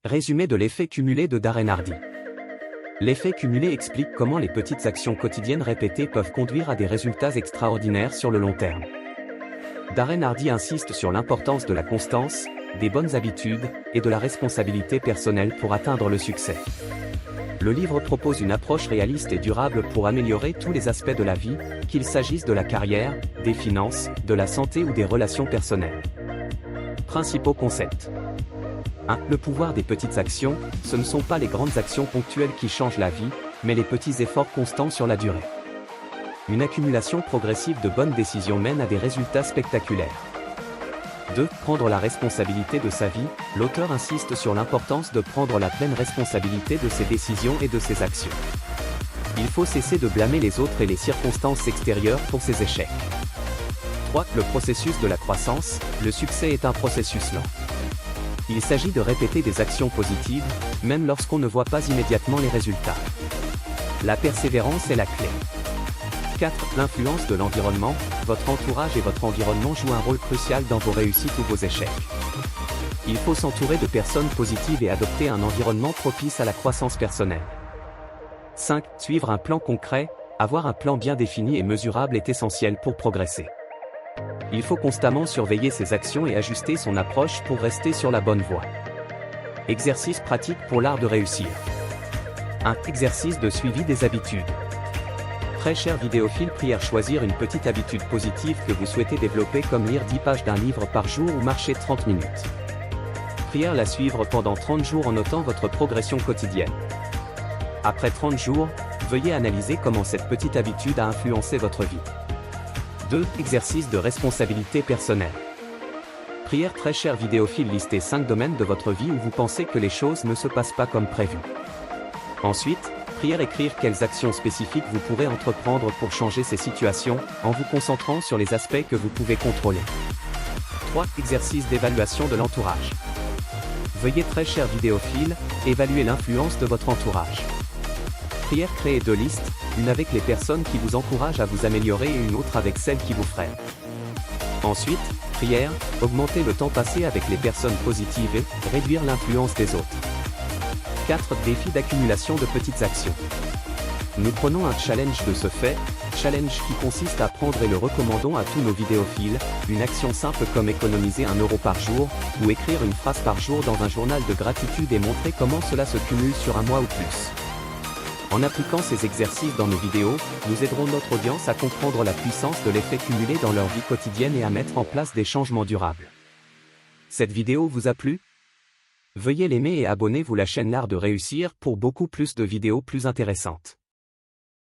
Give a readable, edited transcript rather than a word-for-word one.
Résumé de l'effet cumulé de Darren Hardy. L'effet cumulé explique comment les petites actions quotidiennes répétées peuvent conduire à des résultats extraordinaires sur le long terme. Darren Hardy insiste sur l'importance de la constance, des bonnes habitudes et de la responsabilité personnelle pour atteindre le succès. Le livre propose une approche réaliste et durable pour améliorer tous les aspects de la vie, qu'il s'agisse de la carrière, des finances, de la santé ou des relations personnelles. Principaux concepts. 1. Le pouvoir des petites actions, ce ne sont pas les grandes actions ponctuelles qui changent la vie, mais les petits efforts constants sur la durée. Une accumulation progressive de bonnes décisions mène à des résultats spectaculaires. 2. Prendre la responsabilité de sa vie, l'auteur insiste sur l'importance de prendre la pleine responsabilité de ses décisions et de ses actions. Il faut cesser de blâmer les autres et les circonstances extérieures pour ses échecs. 3. Le processus de la croissance, le succès est un processus lent. Il s'agit de répéter des actions positives, même lorsqu'on ne voit pas immédiatement les résultats. La persévérance est la clé. 4. L'influence de l'environnement, votre entourage et votre environnement jouent un rôle crucial dans vos réussites ou vos échecs. Il faut s'entourer de personnes positives et adopter un environnement propice à la croissance personnelle. 5. Suivre un plan concret, avoir un plan bien défini et mesurable est essentiel pour progresser. Il faut constamment surveiller ses actions et ajuster son approche pour rester sur la bonne voie. Exercice pratique pour l'art de réussir. 1. Exercice de suivi des habitudes. Très cher vidéophile, prière choisir une petite habitude positive que vous souhaitez développer comme lire 10 pages d'un livre par jour ou marcher 30 minutes. Prière la suivre pendant 30 jours en notant votre progression quotidienne. Après 30 jours, veuillez analyser comment cette petite habitude a influencé votre vie. 2. Exercice de responsabilité personnelle. Prière très cher vidéophile, listez 5 domaines de votre vie où vous pensez que les choses ne se passent pas comme prévu. Ensuite, prière écrire quelles actions spécifiques vous pourrez entreprendre pour changer ces situations, en vous concentrant sur les aspects que vous pouvez contrôler. 3. Exercice d'évaluation de l'entourage. Veuillez très cher vidéophile, évaluer l'influence de votre entourage. Prière créer 2 listes, une avec les personnes qui vous encouragent à vous améliorer et une autre avec celles qui vous freinent. Ensuite, prière, augmenter le temps passé avec les personnes positives et réduire l'influence des autres. 4. Défi d'accumulation de petites actions. Nous prenons un challenge de ce fait, challenge qui consiste à prendre et le recommandons à tous nos vidéophiles, une action simple comme économiser 1 euro par jour, ou écrire une phrase par jour dans un journal de gratitude et montrer comment cela se cumule sur un mois ou plus. En appliquant ces exercices dans nos vidéos, nous aiderons notre audience à comprendre la puissance de l'effet cumulé dans leur vie quotidienne et à mettre en place des changements durables. Cette vidéo vous a plu? Veuillez l'aimer et abonnez-vous à la chaîne L'Art de Réussir pour beaucoup plus de vidéos plus intéressantes.